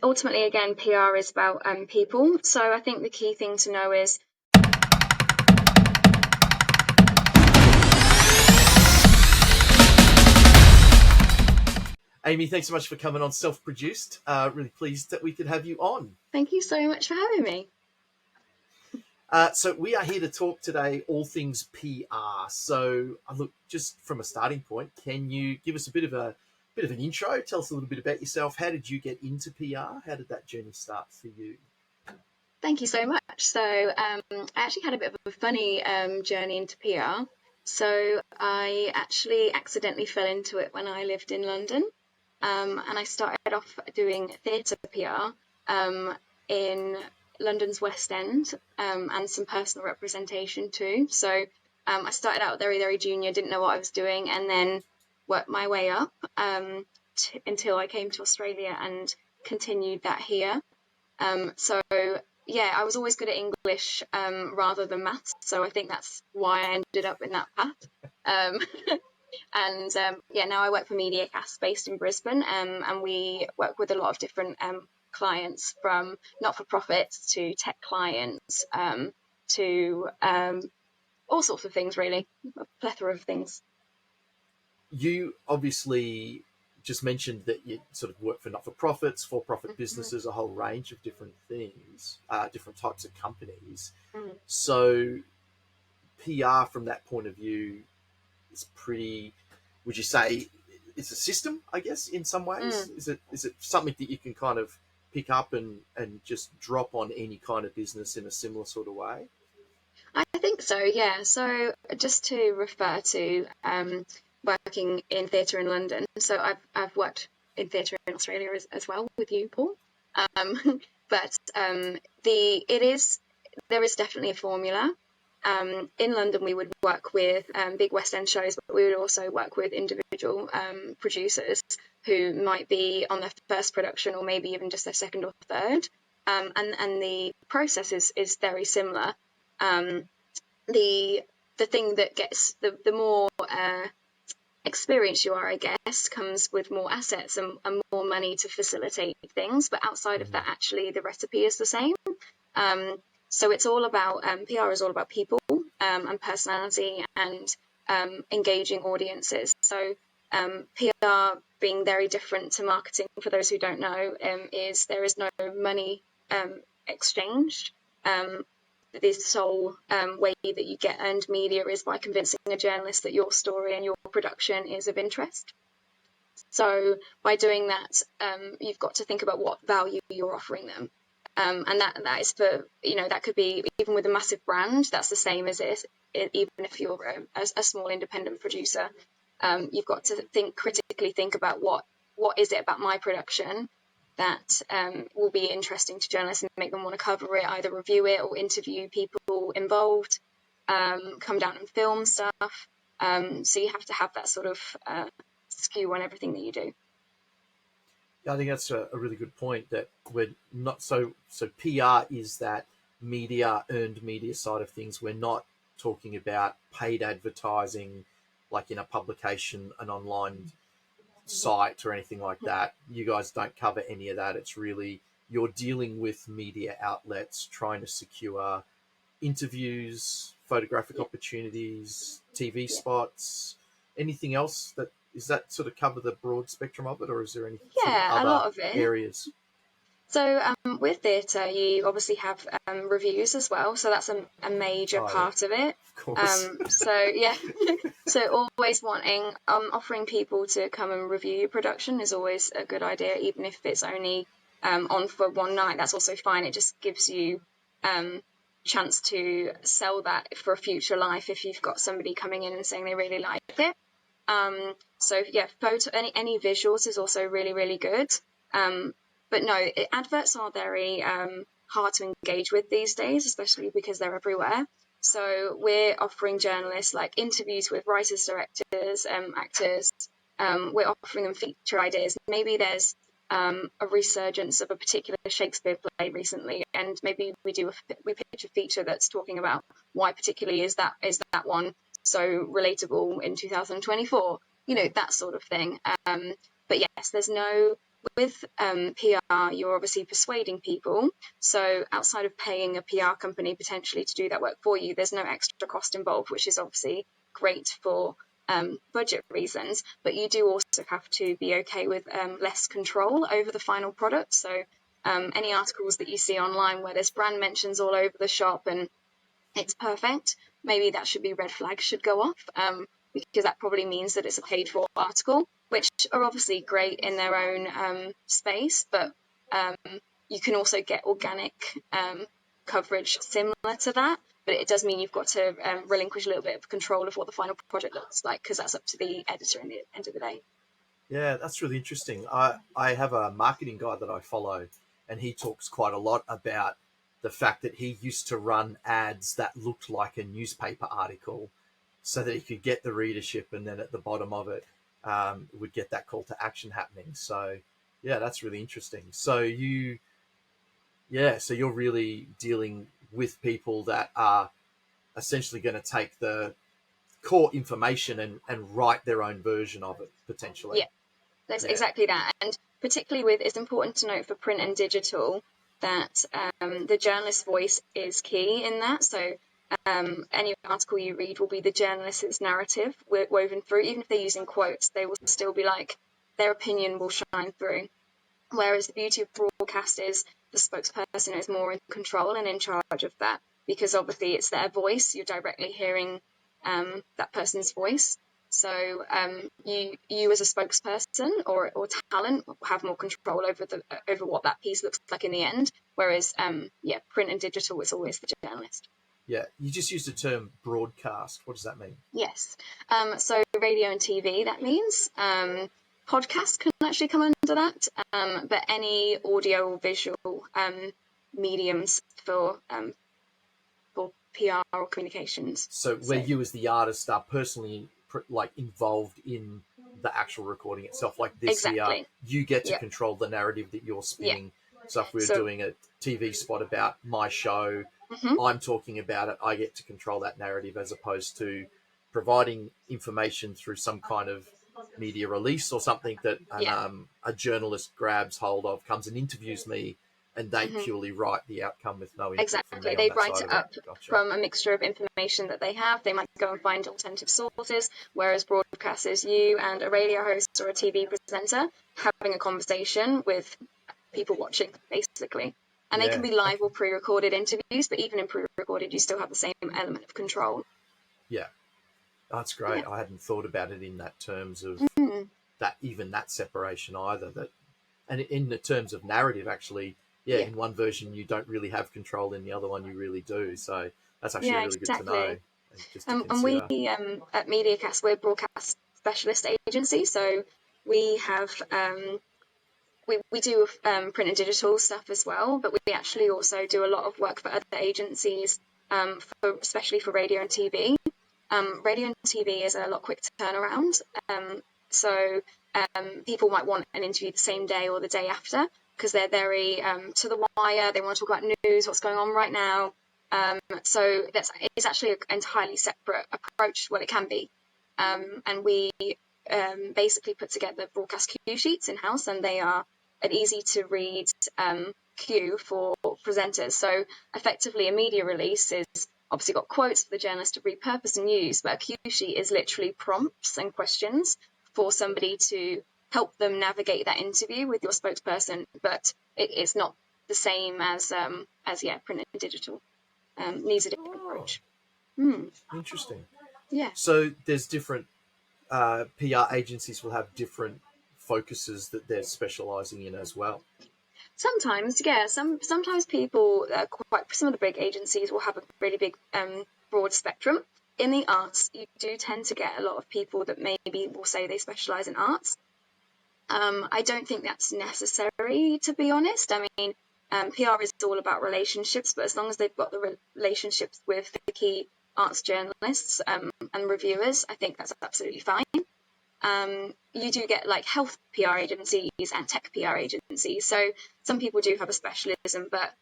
ultimately, again, PR is about people. So I think the key thing to know is Amy, thanks so much for coming on Self-Produced. Really pleased that we could have you on. Thank you so much for having me. So we are here to talk today all things PR. So look, just from a starting point, can you give us a bit of an intro? Tell us a little bit about yourself. How did you get into PR? How did that journey start for you? Thank you so much. So I actually had a bit of a funny journey into PR. So I actually accidentally fell into it when I lived in London. And I started off doing theatre PR in London's West End and some personal representation too. So I started out very, very junior, didn't know what I was doing, and then worked my way up until I came to Australia and continued that here. So yeah, I was always good at English rather than maths, so I think that's why I ended up in that path. And yeah, now I work for Mediacast based in Brisbane, and we work with a lot of different clients, from not-for-profits to tech clients to all sorts of things, really, a plethora of things. You obviously just mentioned that you sort of work for not-for-profits, for-profit businesses, a whole range of different things, different types of companies. So PR from that point of view is pretty, would you say it's a system, I guess, in some ways? Is it something that you can kind of pick up and just drop on any kind of business in a similar sort of way? I think so, yeah. So just to refer to working in theatre in London, so I've worked in theatre in Australia as well with you, Paul. But there is definitely a formula. In London, we would work with big West End shows, but we would also work with individual producers who might be on their first production or maybe even just their second or third. And the process is very similar. The thing that gets the more experience you are, I guess, comes with more assets and more money to facilitate things. But outside of that, actually, the recipe is the same. So it's all about PR is all about people and personality and engaging audiences. So PR, being very different to marketing, for those who don't know, is there is no money exchanged. The sole way that you get earned media is by convincing a journalist that your story and your production is of interest. So by doing that, you've got to think about what value you're offering them. And that is for, that could be even with a massive brand. That's the same as even if you're a small independent producer. You've got to critically think about what is it about my production that will be interesting to journalists and make them want to cover it, either review it or interview people involved, come down and film stuff. So you have to have that sort of skew on everything that you do. Yeah, I think that's a really good point, that we're not so PR is that earned media side of things. We're not talking about paid advertising like in a publication, an online site or anything like that. You guys don't cover any of that. It's really, you're dealing with media outlets trying to secure interviews, photographic opportunities, TV spots, anything else. Does that sort of cover the broad spectrum of it, or is there any sort of other a lot of it. areas? So with theatre, you obviously have reviews as well. So that's a major part of it. Of course. So yeah, so always offering people to come and review your production is always a good idea, even if it's only on for one night. That's also fine. It just gives you chance to sell that for a future life if you've got somebody coming in and saying they really like it. So yeah, any visuals is also really, really good. But no, adverts are very hard to engage with these days, especially because they're everywhere. So we're offering journalists like interviews with writers, directors, actors. We're offering them feature ideas. Maybe there's a resurgence of a particular Shakespeare play recently, and maybe we pitch a feature that's talking about why particularly is that one so relatable in 2024. That sort of thing. But yes, there's no with PR, you're obviously persuading people. So outside of paying a PR company potentially to do that work for you, there's no extra cost involved, which is obviously great for budget reasons. But you do also have to be okay with less control over the final product. So any articles that you see online where there's brand mentions all over the shop and it's perfect, maybe that should be red flags should go off, because that probably means that it's a paid for article, which are obviously great in their own space, but you can also get organic coverage similar to that, but it does mean you've got to relinquish a little bit of control of what the final project looks like, because that's up to the editor at the end of the day. Yeah, that's really interesting. I have a marketing guy that I follow, and he talks quite a lot about the fact that he used to run ads that looked like a newspaper article so that he could get the readership, and then at the bottom of it would get that call to action happening. So, yeah, that's really interesting. So so you're really dealing with people that are essentially going to take the core information and write their own version of it, potentially. Yeah. That's exactly that. And particularly it's important to note for print and digital that the journalist's voice is key in that. So any article you read will be the journalist's narrative woven through. Even if they're using quotes, they will still be like, their opinion will shine through. Whereas the beauty of broadcast is the spokesperson is more in control and in charge of that, because obviously it's their voice. You're directly hearing that person's voice. So you as a spokesperson or talent have more control over what that piece looks like in the end. Whereas print and digital is always the journalist. Yeah, you just used the term broadcast. What does that mean? Yes. So radio and TV, that means. Podcast can actually come under that, but any audio or visual mediums for PR or communications. So where you as the artist are personally involved in the actual recording itself, like this exactly. here, you get to control the narrative that you're spinning. So if we're doing a TV spot about my show, I'm talking about it, I get to control that narrative, as opposed to providing information through some kind of media release or something that a journalist grabs hold of, comes and interviews me, and they purely write the outcome with no input from me. They write it up from a mixture of information that they have. They might go and find alternative sources, whereas broadcast is you and a radio host or a TV presenter having a conversation with people watching, basically. And they can be live or pre-recorded interviews, but even in pre-recorded, you still have the same element of control. Yeah, that's great. I hadn't thought about it in that terms of that separation either. And in the terms of narrative, actually, in one version you don't really have control, in the other one you really do. So that's actually really good to know. And we at Mediacast, we're a broadcast specialist agency, so we have we do print and digital stuff as well, but we actually also do a lot of work for other agencies, especially for radio and TV. Radio and TV is a lot quicker turnaround, so people might want an interview the same day or the day after, because they're very to the wire. They want to talk about news, what's going on right now. So it's actually an entirely separate approach. Well, it can be, and we basically put together broadcast cue sheets in-house, and they are an easy-to-read cue for presenters. So effectively, a media release is obviously got quotes for the journalist to repurpose and use, but a cue sheet is literally prompts and questions for somebody to help them navigate that interview with your spokesperson, but it's not the same as print and digital. Needs a different approach. Interesting. Yeah. So there's different PR agencies will have different focuses that they're specialising in as well. Sometimes, yeah. Sometimes people some of the big agencies will have a really big broad spectrum. In the arts, you do tend to get a lot of people that maybe will say they specialise in arts. I don't think that's necessary, to be honest. I mean, PR is all about relationships, but as long as they've got the relationships with the key arts journalists and reviewers, I think that's absolutely fine. You do get like health PR agencies and tech PR agencies. So some people do have a specialism, but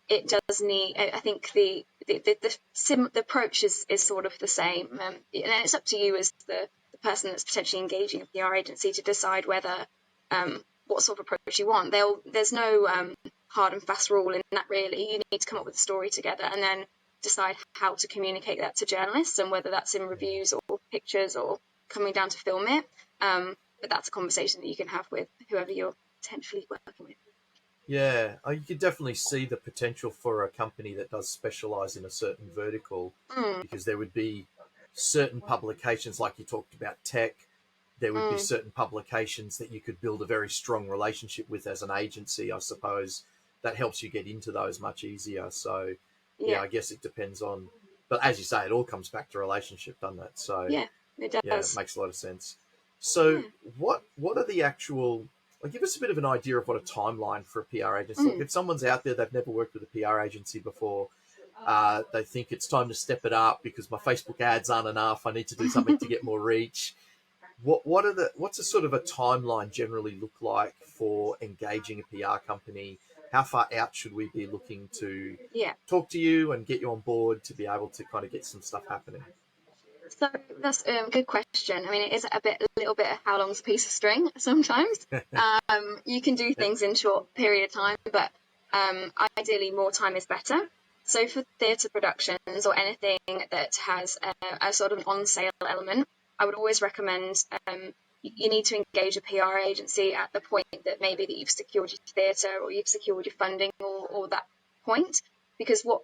it does need, I think the approach is sort of the same. And it's up to you as the person that's potentially engaging a PR agency to decide whether what sort of approach you want. There's no hard and fast rule in that, really. You need to come up with a story together and then decide how to communicate that to journalists, and whether that's in reviews or pictures or coming down to film it. But that's a conversation that you can have with whoever you're potentially working with. Yeah, you could definitely see the potential for a company that does specialize in a certain vertical, because there would be certain publications, like you talked about tech, there would be certain publications that you could build a very strong relationship with as an agency, I suppose. That helps you get into those much easier. So, yeah, I guess it depends on, but as you say, it all comes back to relationship, doesn't it? So, yeah, it does. yeah, it makes a lot of sense. So, what are the actual? Like, give us a bit of an idea of what a timeline for a PR agency. Like, if someone's out there, they've never worked with a PR agency before, they think it's time to step it up because my Facebook ads aren't enough. I need to do something to get more reach. What's a sort of a timeline generally look like for engaging a PR company? How far out should we be looking to talk to you and get you on board to be able to kind of get some stuff happening? So that's a good question. I mean, it is a little bit of how long's a piece of string sometimes. You can do things in short period of time, but ideally more time is better. So for theatre productions or anything that has a sort of on-sale element, I would always recommend you need to engage a PR agency at the point that maybe that you've secured your theatre or you've secured your funding or that point, because what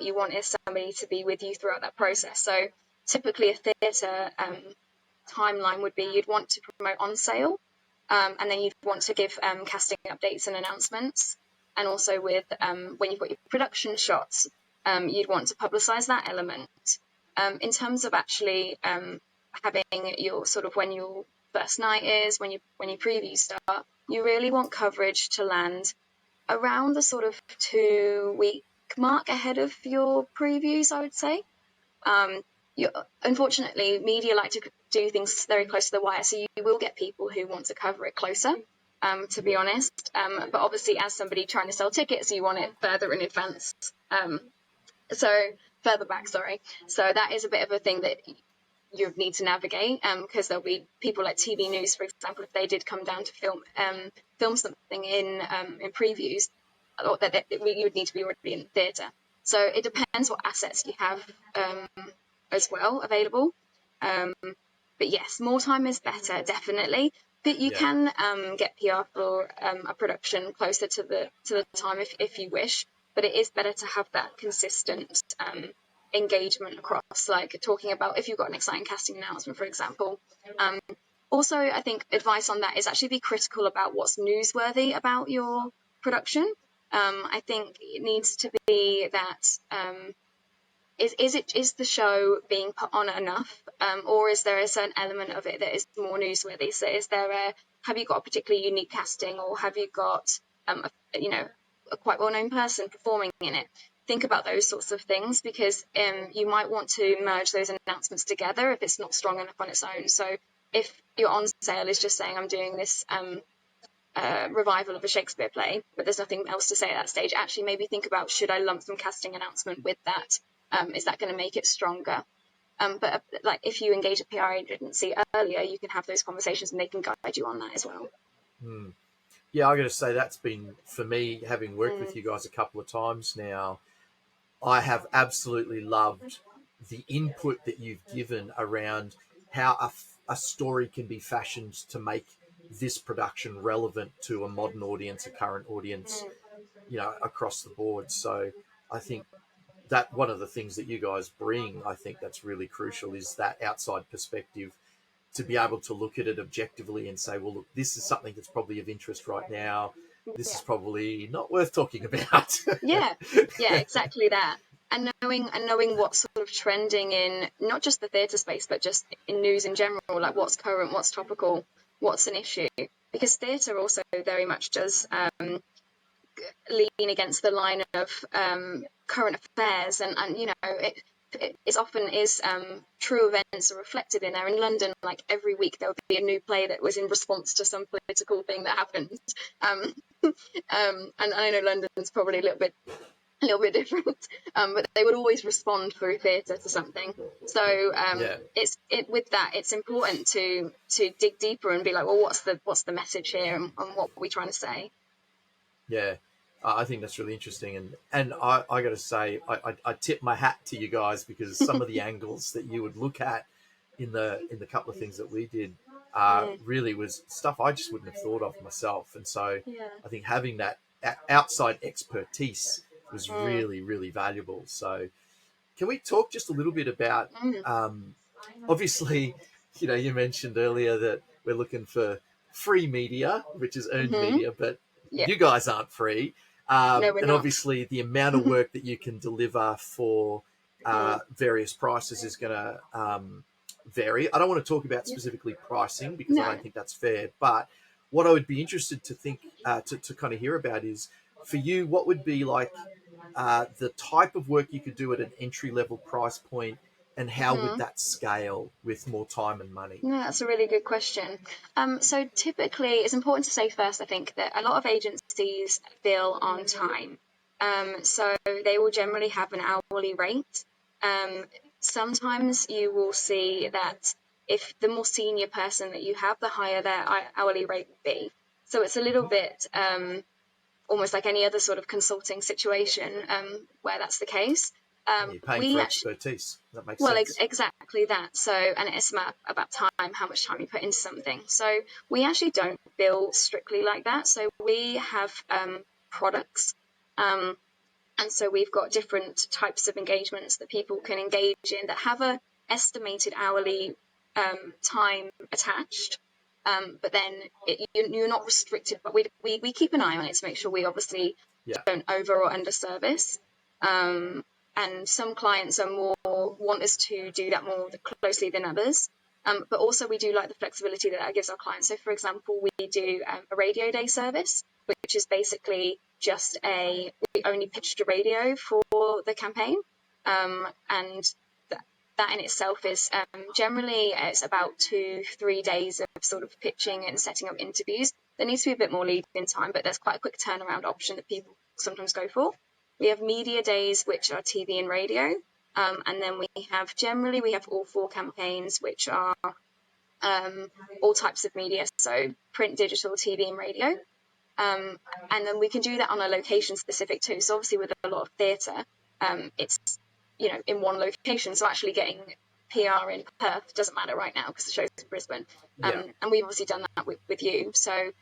you want is somebody to be with you throughout that process. So typically a theatre timeline would be you'd want to promote on sale, and then you'd want to give casting updates and announcements, and also with when you've got your production shots, you'd want to publicise that element. In terms of actually having your sort of when your first night is, when your previews start, you really want coverage to land around the sort of 2-week mark ahead of your previews, I would say. Unfortunately, media like to do things very close to the wire, so you will get people who want to cover it closer, to be honest. But obviously, as somebody trying to sell tickets, you want it further in advance. So further back, sorry. So that is a bit of a thing that you need to navigate, because there'll be people like TV News, for example, if they did come down to film something in previews, or that you would need to be already in theatre. So it depends what assets you have as well available. But yes, more time is better, definitely. But you can get PR for a production closer to the time if you wish. But it is better to have that consistent engagement across, like talking about if you've got an exciting casting announcement, for example. Also, I think advice on that is actually be critical about what's newsworthy about your production. I think it needs to be that is the show being put on enough, or is there a certain element of it that is more newsworthy? So have you got a particularly unique casting, or have you got a quite well-known person performing in it? Think about those sorts of things, because you might want to merge those announcements together if it's not strong enough on its own. So if your on sale is just saying I'm doing this revival of a Shakespeare play, but there's nothing else to say at that stage, actually maybe think about, should I lump some casting announcement with that? Is that going to make it stronger? But like if you engage a PR agency earlier, you can have those conversations and they can guide you on that as well. Yeah, I'm going to say that's been, for me, having worked with you guys a couple of times now, I have absolutely loved the input that you've given around how a story can be fashioned to make this production relevant to a modern audience, a current audience, across the board. So I think that one of the things that you guys bring, I think that's really crucial, is that outside perspective, to be able to look at it objectively and say, well, look, this is something that's probably of interest right now. This is probably not worth talking about. yeah, exactly that. And knowing what's sort of trending in not just the theatre space, but just in news in general, like what's current, what's topical, what's an issue. Because theatre also very much does lean against the line of current affairs, and it often is true events are reflected in there. In London, like every week there would be a new play that was in response to some political thing that happened. And I know London's probably a little bit a little bit different, but they would always respond through theatre to something. So with that, it's important to dig deeper and be like, well, what's the message here, and what are we trying to say? Yeah, I think that's really interesting, and I got to say, I tip my hat to you guys, because some of the angles that you would look at in the couple of things that we did really was stuff I just wouldn't have thought of myself, and so I think having that outside expertise was really, really valuable. So can we talk just a little bit about obviously, you mentioned earlier that we're looking for free media, which is earned media, but you guys aren't free. No, we're and not. obviously the amount of work that you can deliver for various prices is going to vary. I don't want to talk about specifically pricing, because I don't think that's fair. But what I would be interested to think to kind of hear about is, for you, what would be like the type of work you could do at an entry-level price point, and how would that scale with more time and money? Yeah, that's a really good question. So typically, it's important to say first, I think, that a lot of agencies bill on time. So they will generally have an hourly rate. Sometimes you will see that if the more senior person that you have, the higher their hourly rate will be. So it's a little bit almost like any other sort of consulting situation where that's the case. You're paying for expertise. That makes sense. Exactly that. So, and it's about time, how much time you put into something. So we actually don't bill strictly like that. So we have products. And so we've got different types of engagements that people can engage in that have a estimated hourly time attached. But then you're not restricted, but we keep an eye on it to make sure we obviously don't over or under service. And some clients are want us to do that more closely than others. But also we do like the flexibility that gives our clients. So, for example, we do a radio day service, which is basically just we only pitched a radio for the campaign. And that in itself is generally it's about 2-3 days of sort of pitching and setting up interviews. There needs to be a bit more lead in time, but there's quite a quick turnaround option that people sometimes go for. We have media days, which are TV and radio. And then we have all 4 campaigns, which are all types of media. So print, digital, TV and radio. And then we can do that on a location specific too. So obviously with a lot of theatre, it's, in one location. So actually getting PR in Perth doesn't matter right now because the show's in Brisbane. And we've obviously done that with you. So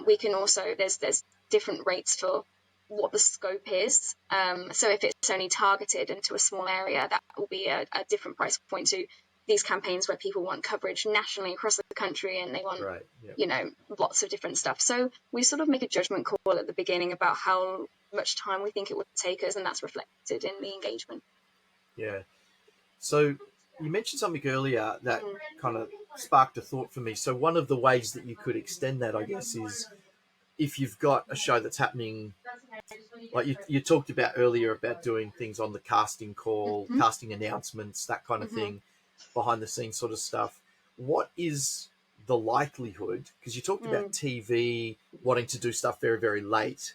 we can also, there's different rates for what the scope is. So if it's only targeted into a small area, that will be a different price point to these campaigns where people want coverage nationally across the country and they want, lots of different stuff. So we sort of make a judgment call at the beginning about how much time we think it would take us, and that's reflected in the engagement. Yeah. So you mentioned something earlier that kind of sparked a thought for me. So one of the ways that you could extend that, I guess, is if you've got a show that's happening, like you talked about earlier about doing things on the casting call, casting announcements, that kind of thing, behind the scenes sort of stuff. What is the likelihood, because you talked about TV wanting to do stuff very, very late.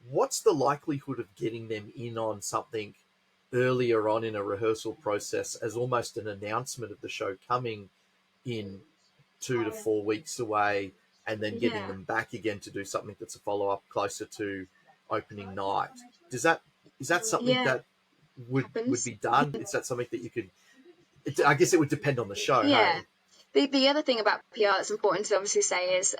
What's the likelihood of getting them in on something earlier on in a rehearsal process as almost an announcement of the show coming in 2 to 4 weeks away, and then getting them back again to do something that's a follow-up closer to opening night? Is that something that would be done? Is that something that you could... I guess it would depend on the show. Yeah. Hey? The other thing about PR that's important to obviously say is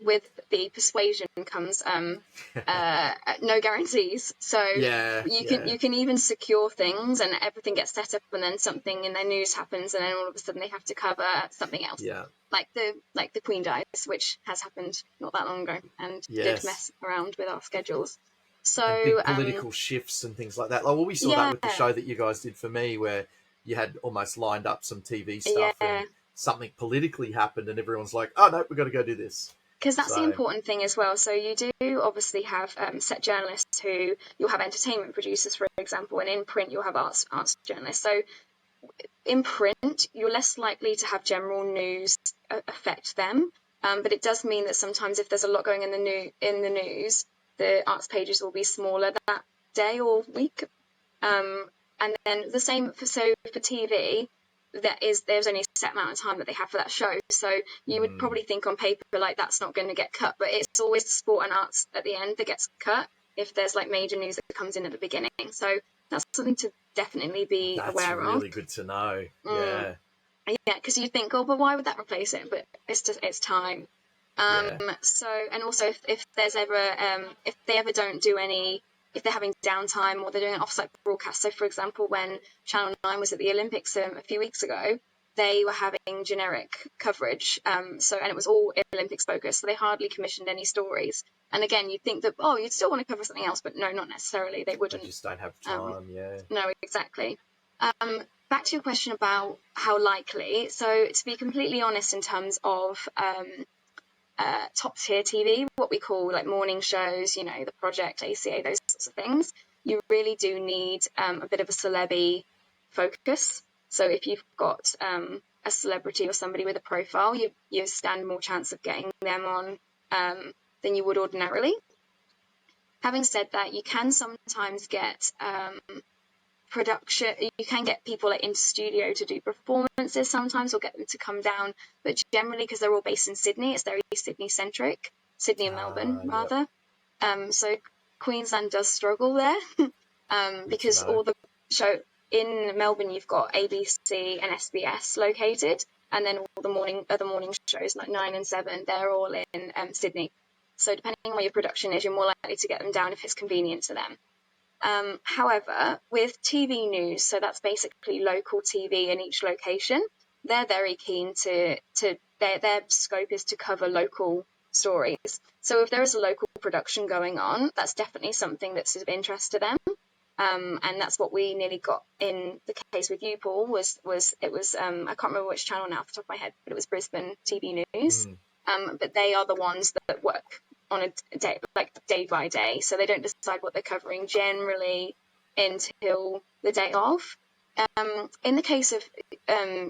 with the persuasion comes no guarantees. So you can even secure things and everything gets set up, and then something in their news happens, and then all of a sudden they have to cover something else. Yeah. Like the Queen dies, which has happened not that long ago, and did mess around with our schedules. So and big political shifts and things like that. Like, well, we saw that with the show that you guys did for me, where you had almost lined up some TV stuff and something politically happened and everyone's like, oh, no, we've got to go do this. Because that's the important thing as well. So you do obviously have set journalists who, you'll have entertainment producers, for example, and in print you'll have arts journalists. So in print, you're less likely to have general news affect them. But it does mean that sometimes if there's a lot going in the news, the arts pages will be smaller day or week. And then the same for TV, there's only a set amount of time that they have for that show. So you would probably think on paper like that's not going to get cut, but it's always the sport and arts at the end that gets cut if there's like major news that comes in at the beginning. So that's something to definitely be aware of. That's really good to know. Yeah. Yeah, because you think, oh, but why would that replace it? But it's time. So, and also if there's ever if they ever don't do any, if they're having downtime or they're doing an off-site broadcast. So, for example, when Channel 9 was at the Olympics a few weeks ago, they were having generic coverage. And it was all Olympics focused, so they hardly commissioned any stories. And again, you'd think that, oh, you'd still want to cover something else, but no, not necessarily. They wouldn't. They just don't have time, yeah. No, exactly. Back to your question about how likely. So, to be completely honest, in terms of top tier TV, what we call like morning shows, The Project, ACA, those sorts of things, you really do need a bit of a celebrity focus. So if you've got a celebrity or somebody with a profile, you stand more chance of getting them on than you would ordinarily. Having said that, you can sometimes get production, you can get people like into studio to do performances sometimes, or get them to come down, but generally, because they're all based in Sydney, it's very Sydney centric, Sydney and Melbourne rather. So Queensland does struggle there because all the show in Melbourne, you've got ABC and SBS located, and then all the other morning shows like 9 and 7, they're all in Sydney. So depending on where your production is, you're more likely to get them down if it's convenient to them. However, with TV news, so that's basically local TV in each location, they're very keen to their scope is to cover local stories. So if there is a local production going on, that's definitely something that's of interest to them. And that's what we nearly got in the case with you, Paul, was I can't remember which channel now off the top of my head, but it was Brisbane TV News. But they are the ones that work on a day, like day by day, so they don't decide what they're covering generally until the day of. In the case of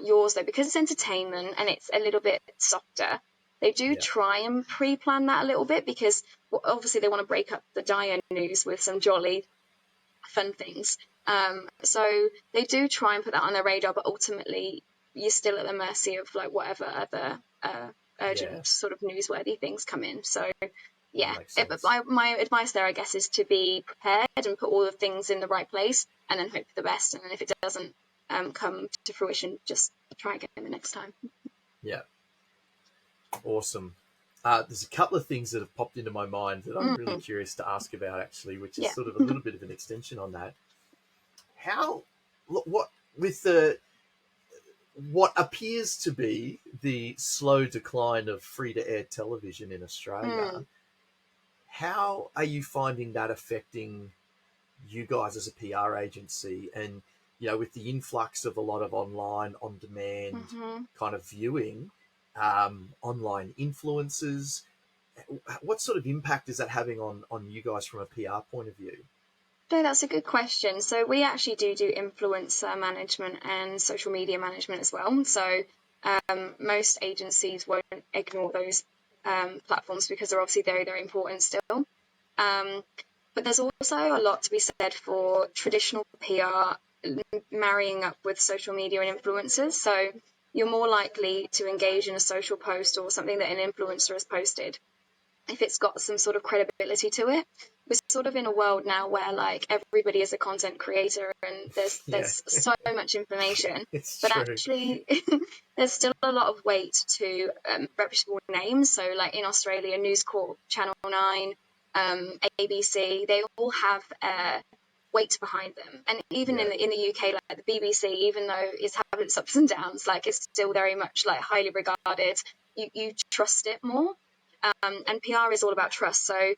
yours, though, because it's entertainment and it's a little bit softer, they do try and pre-plan that a little bit, because obviously they want to break up the dire news with some jolly fun things. So they do try and put that on their radar, but ultimately you're still at the mercy of like whatever other urgent sort of newsworthy things come in. So but my advice there, I guess, is to be prepared and put all the things in the right place, and then hope for the best. And then if it doesn't come to fruition, just try again the next time. Yeah, awesome. There's a couple of things that have popped into my mind that I'm really curious to ask about, actually, which is sort of a little bit of an extension on that. What appears to be the slow decline of free-to-air television in Australia, how are you finding that affecting you guys as a PR agency? And, with the influx of a lot of online, on-demand kind of viewing, online influencers, what sort of impact is that having on you guys from a PR point of view? No, that's a good question. So we actually do influencer management and social media management as well. So most agencies won't ignore those platforms because they're obviously very, very important still. But there's also a lot to be said for traditional PR marrying up with social media and influencers. So you're more likely to engage in a social post or something that an influencer has posted if it's got some sort of credibility to it. We're sort of in a world now where like everybody is a content creator and there's so much information, but actually there's still a lot of weight to reputable names. So like in Australia, News Corp, Channel 9, ABC, they all have weight behind them. And even in the UK, like the BBC, even though it's having its ups and downs, like it's still very much like highly regarded. You trust it more. And PR is all about trust. So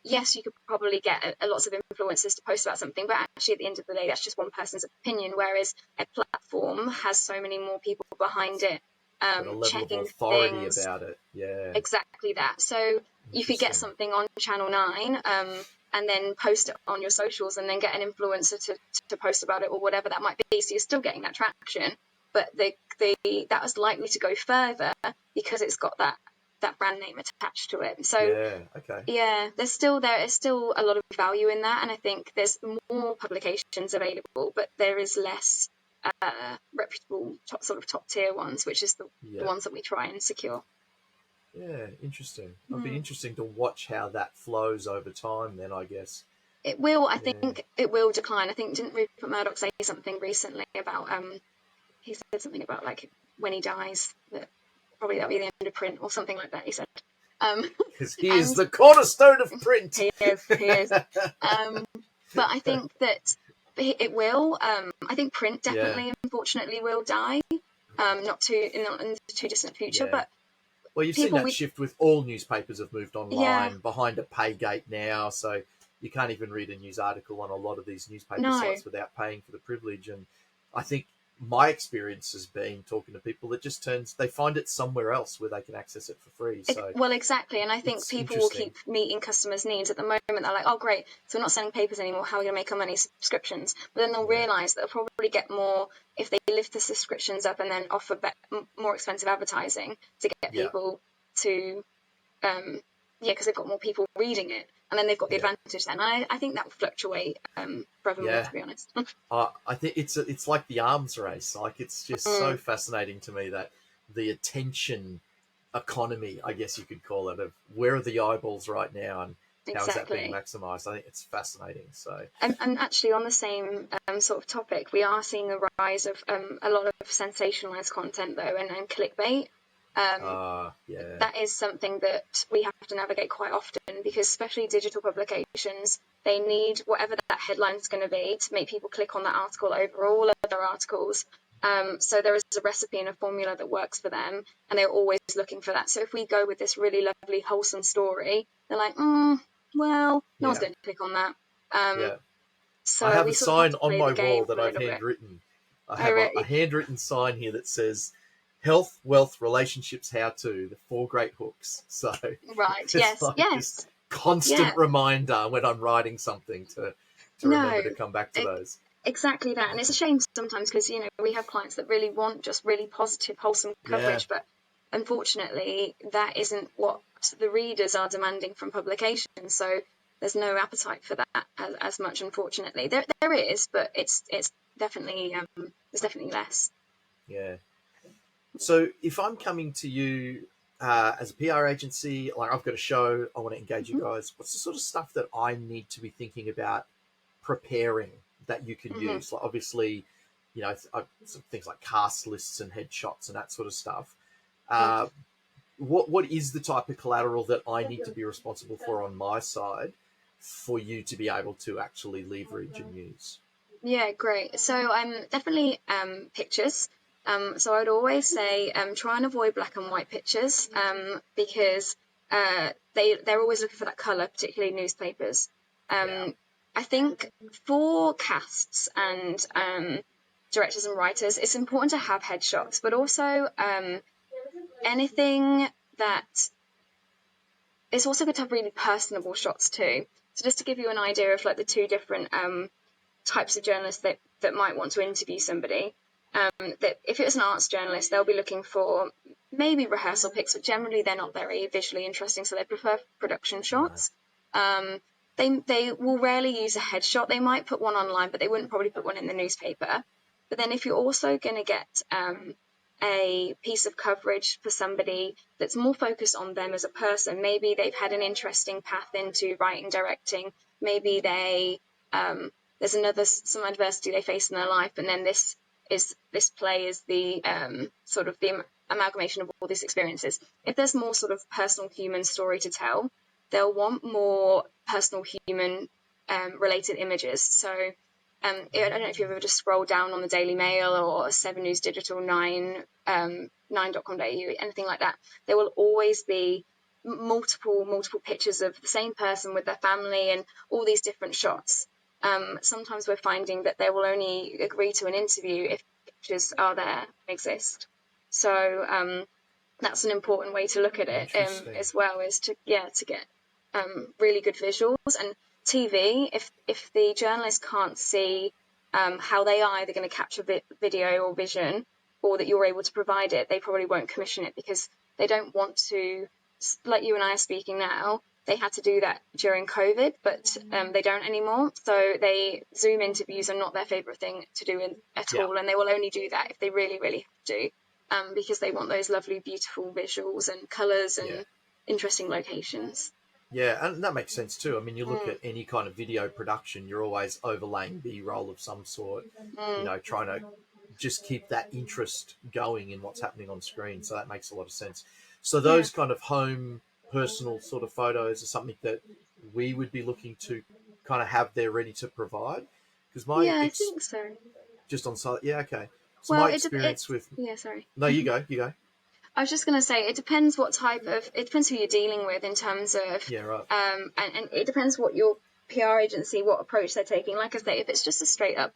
yes, you could probably get lots of influencers to post about something, but actually at the end of the day, that's just one person's opinion, whereas a platform has so many more people behind it a level checking of authority things. about it. Yeah, exactly that. So you could get something on Channel 9 and then post it on your socials and then get an influencer to post about it or whatever that might be. So you're still getting that traction, but that was likely to go further because it's got that that brand name attached to it. So Yeah. Okay. yeah, there is still a lot of value in that, and I think there's more publications available, but there is less reputable top tier ones, which is the Yeah. ones that we try and secure. Yeah. Interesting. It'll be interesting to watch how that flows over time. Then I guess It will. I Yeah. think it will decline. I think didn't Rupert Murdoch say something recently about he said something about like when he dies that probably that'll be the end of print or something like that. He said. Because he is And the cornerstone of print. he is. But I think that it will. I think print Yeah. definitely, unfortunately, will die. Not in the too distant future, Yeah. but Well, you've seen that we shift with all newspapers have moved yeah, online behind a pay gate now, so you can't even read a news article on a lot of these newspaper no. sites without paying for the privilege. And I think my experience has been talking to people that just they find it somewhere else where they can access it for free. So Well, exactly, and I think it's people will interesting. keep meeting customers' needs. At the moment, they're like, "Oh, great! So we're not selling papers anymore. How are we going to make our money? Subscriptions." But then they'll Yeah. realise that they'll probably get more if they lift the subscriptions up and then offer more expensive advertising to get Yeah. people to, because they've got more people reading it, and then they've got the Yeah. advantage. Then I think that will fluctuate forevermore. Yeah. To be honest. I think it's like the arms race. Like it's just so fascinating to me that the attention economy, I guess you could call it, of where are the eyeballs right now and how is that being Exactly. maximized? I think it's fascinating. So And actually, on the same sort of topic, we are seeing a rise of a lot of sensationalized content, though, and clickbait. yeah, That is something that we have to navigate quite often because, especially digital publications, they need whatever that headline is going to be to make people click on that article over all other articles. So there is a recipe and a formula that works for them, and they're always looking for that. So if we go with this really lovely, wholesome story, they're like, well, no one's yeah, going to click on that. yeah. I So have we a sort of have sign to on play the my wall game that a I've little bit. handwritten. I Oh, have a really? handwritten sign here that says "Health, Wealth, Relationships, How to: The Four Great Hooks." So Right. it's Yes. like this Yes. Yeah. constant reminder when I'm writing something to remember to No. come back to e- those. Exactly that. And it's a shame sometimes because, we have clients that really want just really positive, wholesome Yeah, coverage, but unfortunately, that isn't what the readers are demanding from publications. So there's no appetite for that as much, unfortunately. There is, but it's definitely there's definitely less. yeah. So if I'm coming to you as a PR agency, like I've got a show, I want to engage you Hmm. guys. What's the sort of stuff that I need to be thinking about preparing that you can Hmm. use? Like obviously, some things like cast lists and headshots and that sort of stuff. Yeah. Uh, what is the type of collateral that I need to be responsible for on my side for you to be able to actually leverage and use? Yeah, great. So definitely pictures. So I'd always say try and avoid black and white pictures because they're always looking for that colour, particularly newspapers. Yeah, I think for casts and directors and writers, it's important to have headshots, but also anything that it's also good to have really personable shots too. So just to give you an idea of like the two different types of journalists that might want to interview somebody. That if it was an arts journalist, they'll be looking for maybe rehearsal pics, but generally they're not very visually interesting, so they prefer production no, shots. They will rarely use a headshot. They might put one online, but they wouldn't probably put one in the newspaper. But then if you're also going to get a piece of coverage for somebody that's more focused on them as a person, maybe they've had an interesting path into writing, directing, maybe there's some adversity they face in their life, and then this play is the sort of the amalgamation of all these experiences. If there's more sort of personal human story to tell, they'll want more personal human related images. So I don't know if you've ever just scrolled down on the Daily Mail or 7 News Digital 9, 9.com.au, anything like that. There will always be multiple pictures of the same person with their family and all these different shots. Sometimes we're finding that they will only agree to an interview if pictures are there and exist. So that's an important way to look at it interesting. as well, is to get really good visuals. And TV, if the journalist can't see how they are either going to capture video or vision, or that you're able to provide it, they probably won't commission it because they don't want to like you and I are speaking now, they had to do that during COVID, but they don't anymore. So Zoom interviews are not their favorite thing to do at all, and they will only do that if they really, really have to, because they want those lovely, beautiful visuals and colours and interesting locations. Yeah, and that makes sense too. I mean, you look at any kind of video production, you're always overlaying B-roll of some sort, trying to just keep that interest going in what's happening on screen. So that makes a lot of sense. So those kind of home personal sort of photos are something that we would be looking to kind of have there ready to provide. Because I think so. Just on site, okay. So Well, my experience with sorry. No, you go. I was just going to say, it depends it depends who you're dealing with in terms of, right. And it depends what your PR agency, what approach they're taking. Like I say, if it's just a straight up,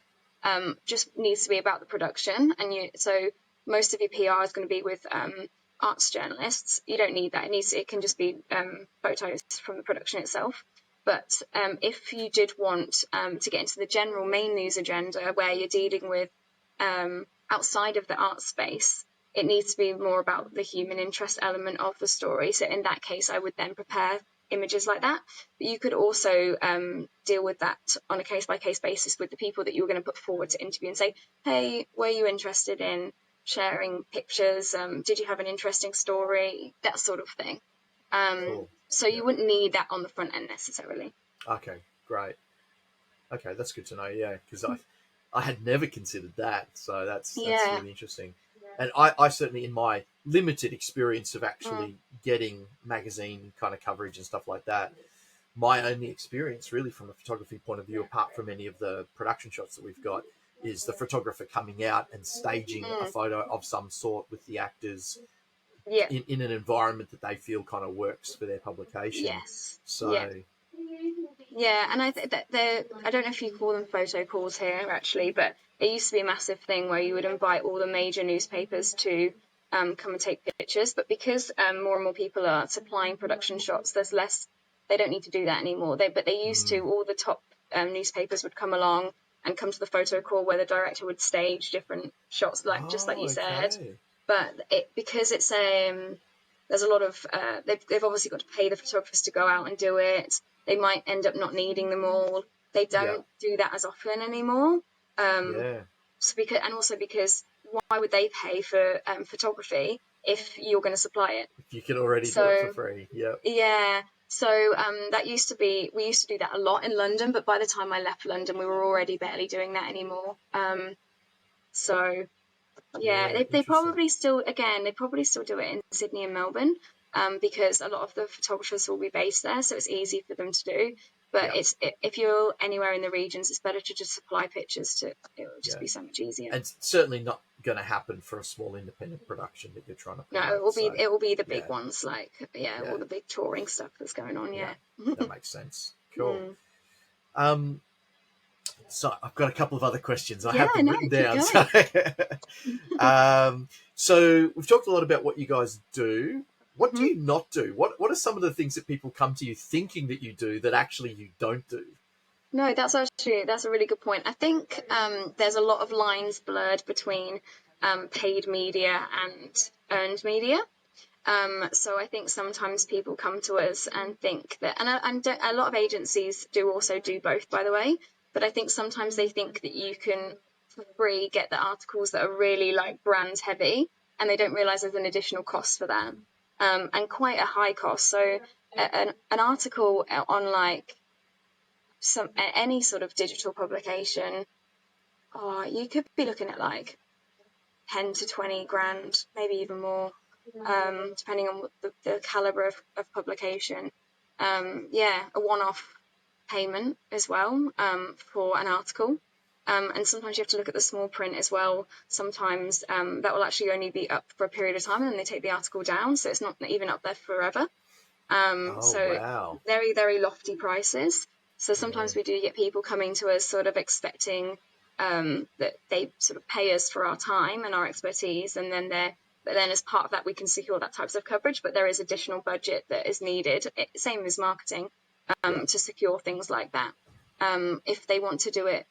just needs to be about the production, so most of your PR is going to be with arts journalists. You don't need that. It can just be photos from the production itself. But if you did want to get into the general main news agenda where you're dealing with outside of the art space, it needs to be more about the human interest element of the story. So in that case, I would then prepare images like that. But you could also deal with that on a case-by-case basis with the people that you were going to put forward to interview and say, hey, were you interested in sharing pictures? Did you have an interesting story? That sort of thing. Cool. So you wouldn't need that on the front end necessarily. Okay, great. Okay, that's good to know. Yeah, because I had never considered that, so that's really interesting. And I certainly, in my limited experience of actually getting magazine kind of coverage and stuff like that, my only experience really from a photography point of view, apart from any of the production shots that we've got, is the photographer coming out and staging a photo of some sort with the actors in an environment that they feel kind of works for their publication. Yes. So. Yeah, and I think that I don't know if you call them photo calls here actually, but it used to be a massive thing where you would invite all the major newspapers to come and take pictures. But because more and more people are supplying production shots, there's less. They don't need to do that anymore. But they used to. All the top newspapers would come along and come to the photo call where the director would stage different shots, just like you said. But because it's there's a lot of they've obviously got to pay the photographers to go out and do it. They might end up not needing them all. They don't do that as often anymore. So because why would they pay for photography if you're going to supply it? If you can already do it for free, Yeah. So we used to do that a lot in London, but by the time I left London, we were already barely doing that anymore. They probably still do it in Sydney and Melbourne, because a lot of the photographers will be based there, so it's easy for them to do. But if you're anywhere in the regions, it's better to just supply pictures. It will just be so much easier. And it's certainly not going to happen for a small independent production that you're trying to promote. No, it will be the big ones, like all the big touring stuff that's going on. That makes sense. Cool. So I've got a couple of other questions. I have them written down. So we've talked a lot about what you guys do. What do you not do? What are some of the things that people come to you thinking that you do that actually you don't do? No, that's a really good point. I think there's a lot of lines blurred between paid media and earned media. So I think sometimes people come to us and think that, and a lot of agencies do also do both, by the way. But I think sometimes they think that you can, for free, get the articles that are really like brand heavy, and they don't realize there's an additional cost for that, and quite a high cost. So an article on like any sort of digital publication, you could be looking at like 10 to 20 grand, maybe even more, depending on the caliber of publication. A one-off payment as well, for an article. And sometimes you have to look at the small print as well. Sometimes that will actually only be up for a period of time, and then they take the article down, so it's not even up there forever. Wow. Very, very lofty prices. So sometimes we do get people coming to us sort of expecting that they sort of pay us for our time and our expertise, and then as part of that we can secure that types of coverage, but there is additional budget that is needed, same as marketing, to secure things like that. If they want to do it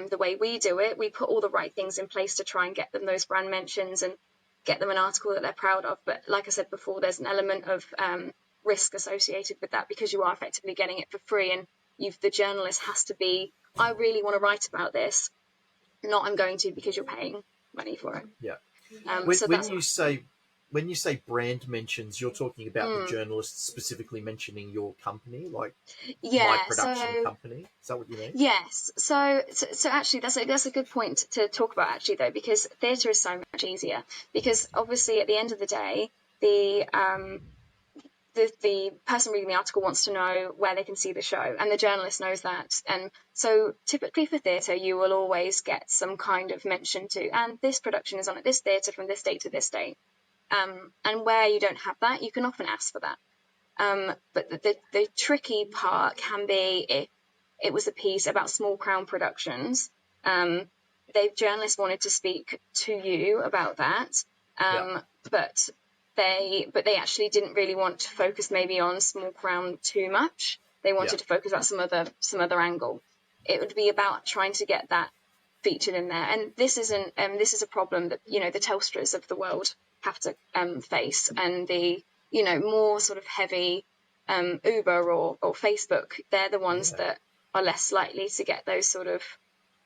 the way we do it, we put all the right things in place to try and get them those brand mentions and get them an article that they're proud of. But like I said before, there's an element of risk associated with that, because you are effectively getting it for free, and the journalist has to be, I really want to write about this, not I'm going to because you're paying money for it. Yeah. So When that's you say brand mentions, you're talking about the journalist specifically mentioning your company, like my production company. Is that what you mean? Yes. So actually, that's a good point to talk about, actually, though, because theatre is so much easier. Because obviously, at the end of the day, the person reading the article wants to know where they can see the show, and the journalist knows that. And so typically for theatre, you will always get some kind of mention to, and this production is on at this theatre from this date to this date. And where you don't have that, you can often ask for that. But the tricky part can be if it was a piece about small crown productions. The journalist wanted to speak to you about that, but they actually didn't really want to focus maybe on small crown too much. They wanted to focus on some other angle. It would be about trying to get that featured in there, and this is a problem that the Telstras of the world have to face, and the more sort of heavy Uber or Facebook, they're the ones that are less likely to get those sort of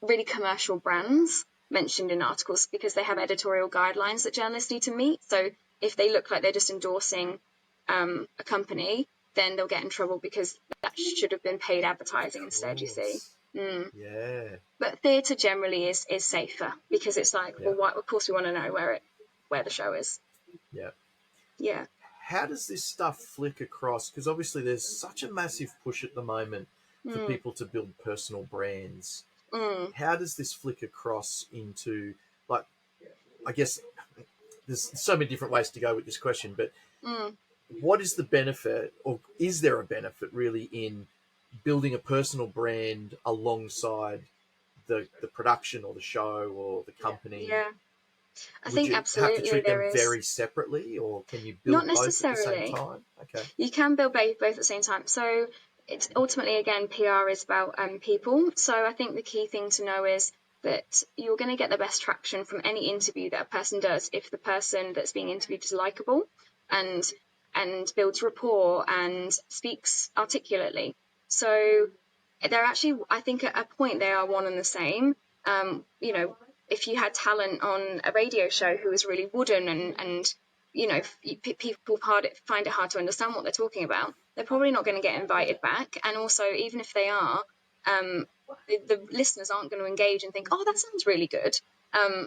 really commercial brands mentioned in articles, because they have editorial guidelines that journalists need to meet. So if they look like they're just endorsing a company, then they'll get in trouble, because that should have been paid advertising instead, you see. Yeah. But theatre generally is safer, because it's like, well, of course we want to know where the show is. Yeah. Yeah. How does this stuff flick across? Because obviously there's such a massive push at the moment for people to build personal brands. How does this flick across into, like, I guess there's so many different ways to go with this question, but what is the benefit, or is there a benefit really, in building a personal brand alongside the production or the show or the company? Yeah. I Would think you absolutely have to treat there them is. very separately, or can you Not build both at the same necessarily. time? Okay. You can build both at the same time. So it's ultimately, again, PR is about people. So I think the key thing to know is that you're going to get the best traction from any interview that a person does if the person that's being interviewed is likable and builds rapport and speaks articulately. So they're actually, I think, at a point they are one and the same. If you had talent on a radio show who was really wooden and people find it hard to understand what they're talking about, they're probably not going to get invited back. And also, even if they are, the listeners aren't going to engage and think, oh, that sounds really good.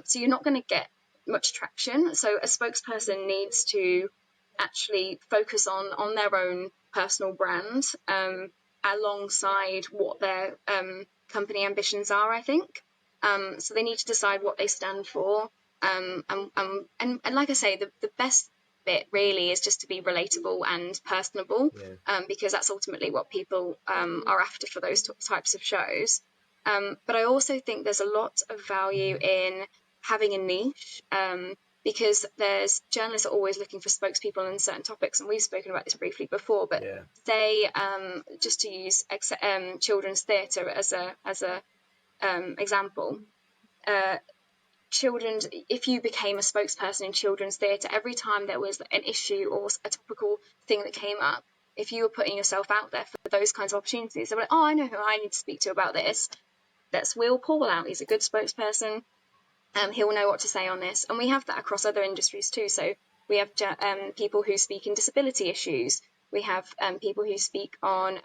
So you're not going to get much traction. So a spokesperson needs to actually focus on their own personal brand alongside what their company ambitions are, I think. So they need to decide what they stand for. And like I say, the best bit really is just to be relatable and personable, because that's ultimately what people are after for those types of shows. But I also think there's a lot of value in having a niche, because there's journalists are always looking for spokespeople on certain topics, and we've spoken about this briefly before. But say, just to use children's theatre as a example, if you became a spokesperson in children's theatre, every time there was an issue or a topical thing that came up, if you were putting yourself out there for those kinds of opportunities, they were like, oh, I know who I need to speak to about this. Let's wheel Paul out. He's a good spokesperson. He'll know what to say on this. And we have that across other industries too. So we have people who speak in disability issues. We have people who speak on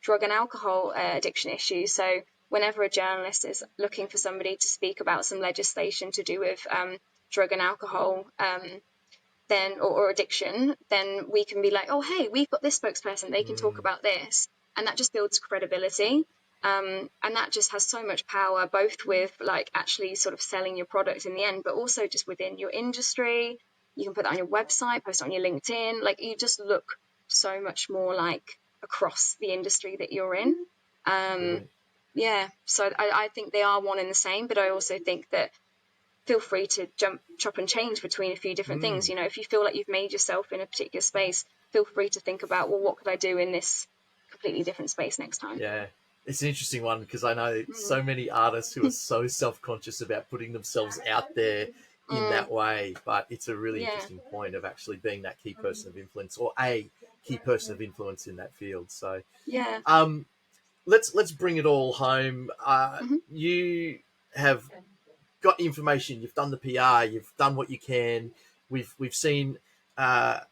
drug and alcohol addiction issues. So whenever a journalist is looking for somebody to speak about some legislation to do with drug and alcohol or addiction, then we can be like, oh, hey, we've got this spokesperson. They can talk about this. And that just builds credibility. And that just has so much power, both with like actually sort of selling your product in the end, but also just within your industry. You can put that on your website, post it on your LinkedIn. Like, you just look so much more like across the industry that you're in. So I think they are one and the same, but I also think that feel free to chop and change between a few different things. If you feel like you've made yourself in a particular space, feel free to think about, well, what could I do in this completely different space next time? Yeah. It's an interesting one, because I know so many artists who are so self-conscious about putting themselves out there in that way, but it's a really interesting point of actually being that key person of influence, or a key person of influence in that field. So Yeah. let's bring it all home. Hmm. You have got information. You've done the PR. You've done what you can. We've seen a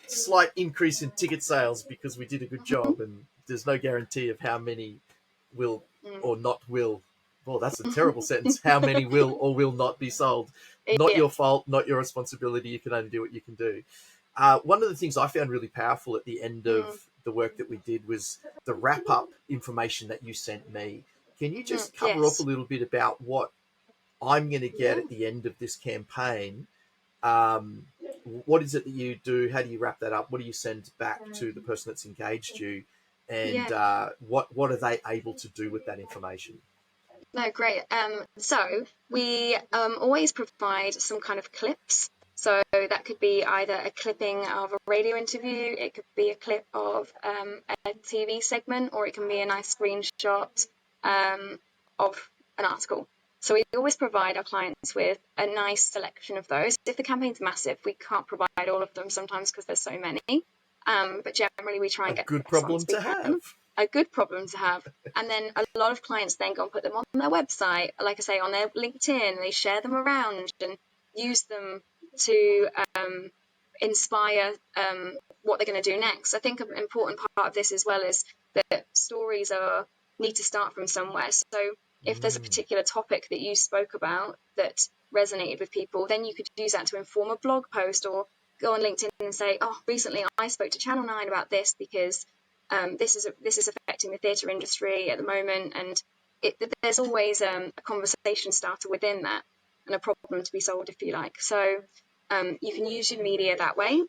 slight increase in ticket sales because we did a good job, and there's no guarantee of how many will or not will. Well, that's a terrible sentence. How many will or will not be sold? Not Yeah. your fault, not your responsibility. You can only do what you can do. One of the things I found really powerful at the end of the work that we did was the wrap up information that you sent me. Can you just cover off a Yes. little bit about what I'm going to get at the end of this campaign? Um, what is it that you do? How do you wrap that up? What do you send back to the person that's engaged you? And Yeah. what are they able to do with that information? No, great. So we always provide some kind of clips. So that could be either a clipping of a radio interview, it could be a clip of a TV segment, or it can be a nice screenshot of an article. So we always provide our clients with a nice selection of those. If the campaign's massive, we can't provide all of them sometimes because there's so many. But generally, we try A and get the good best ones problem we to can. have. A good problem to have. And then a lot of clients then go and put them on their website, like I say, on their LinkedIn. They share them around and use them to inspire what they're going to do next. I think an important part of this as well is that stories need to start from somewhere. So if there's a particular topic that you spoke about that resonated with people, then you could use that to inform a blog post, or go on LinkedIn and say, oh, recently I spoke to Channel 9 about this because this is affecting the theatre industry at the moment, and there's always a conversation starter within that, and a problem to be solved, if you like. So you can use your media that way.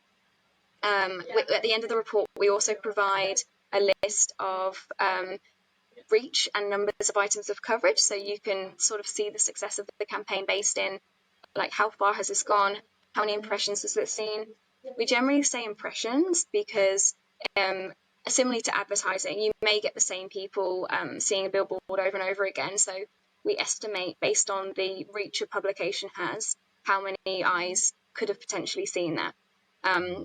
At the end of the report, we also provide a list of reach and numbers of items of coverage, so you can sort of see the success of the campaign based in, like, how far has this gone, how many impressions has it seen. We generally say impressions because similarly to advertising, you may get the same people seeing a billboard over and over again. So we estimate, based on the reach a publication has, how many eyes could have potentially seen that.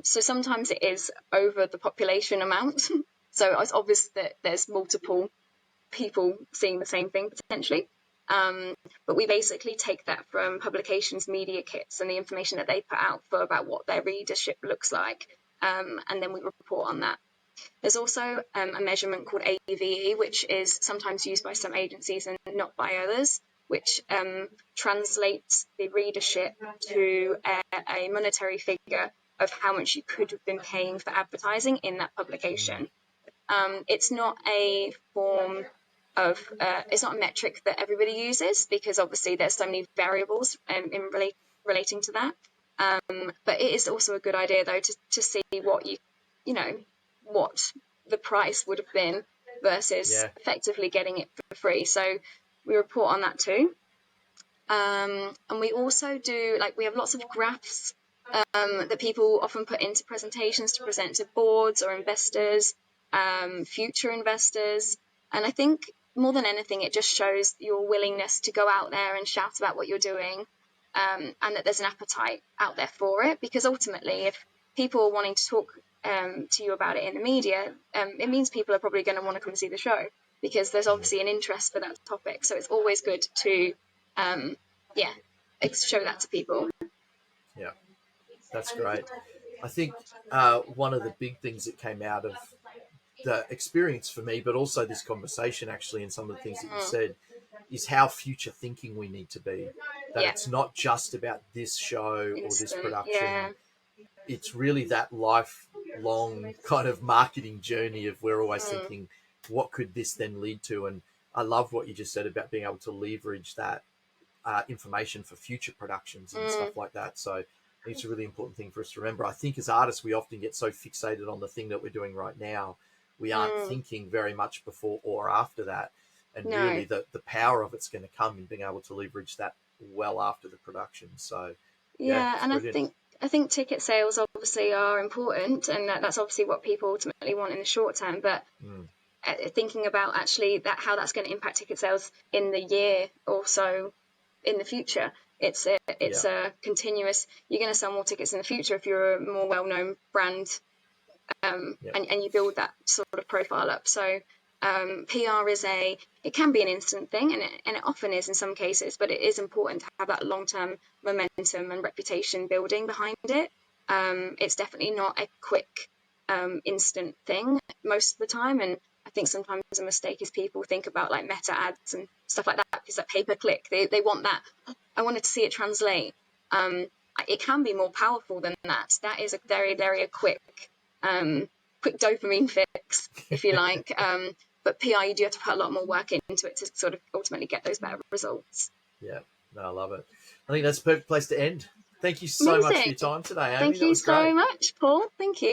So sometimes it is over the population amount. So it's obvious that there's multiple people seeing the same thing potentially. But we basically take that from publications' media kits and the information that they put out for about what their readership looks like, and then we report on that. There's also a measurement called AVE, which is sometimes used by some agencies and not by others, which translates the readership to a monetary figure of how much you could have been paying for advertising in that publication. It's not a form of it's not a metric that everybody uses, because obviously there's so many variables in relating to that. But it is also a good idea, though, to see what what the price would have been versus effectively getting it for free. So we report on that too. And we also do, like, we have lots of graphs that people often put into presentations to present to boards or investors, future investors. And I think more than anything, it just shows your willingness to go out there and shout about what you're doing, and that there's an appetite out there for it. Because ultimately, if people are wanting to talk to you about it in the media, it means people are probably going to want to come see the show, because there's obviously an interest for that topic. So it's always good to, show that to people. Yeah, that's great. I think one of the big things that came out of the experience for me, but also this conversation actually, and some of the things that you said, is how future thinking we need to be. That Yeah. it's not just about this show or this Instant. production. Yeah. It's really that lifelong kind of marketing journey of we're always thinking, what could this then lead to? And I love what you just said about being able to leverage that information for future productions and stuff like that. So I think it's a really important thing for us to remember. I think as artists, we often get so fixated on the thing that we're doing right now. We aren't thinking very much before or after that. And No. really the power of it's going to come in being able to leverage that well after the production. So Yeah, it's and brilliant. I think ticket sales obviously are important, and that's obviously what people ultimately want in the short term. But thinking about actually how that's going to impact ticket sales in the year or so in the future, it's a continuous. You're going to sell more tickets in the future if you're a more well-known brand and you build that sort of profile up. So PR it can be an instant thing, and it often is in some cases, but it is important to have that long-term momentum and reputation building behind it. It's definitely not a quick instant thing most of the time, and I think sometimes a mistake is people think about like meta ads and stuff like that, because that pay-per-click, they want that. I wanted to see it translate. It can be more powerful than that. That is a very, very quick dopamine fix, if you like. But PR, you do have to put a lot more work into it to sort of ultimately get those better results. Yeah, no, I love it. I think that's a perfect place to end. Thank you so much for your time today, Amy. Thank you so much, Paul. Thank you.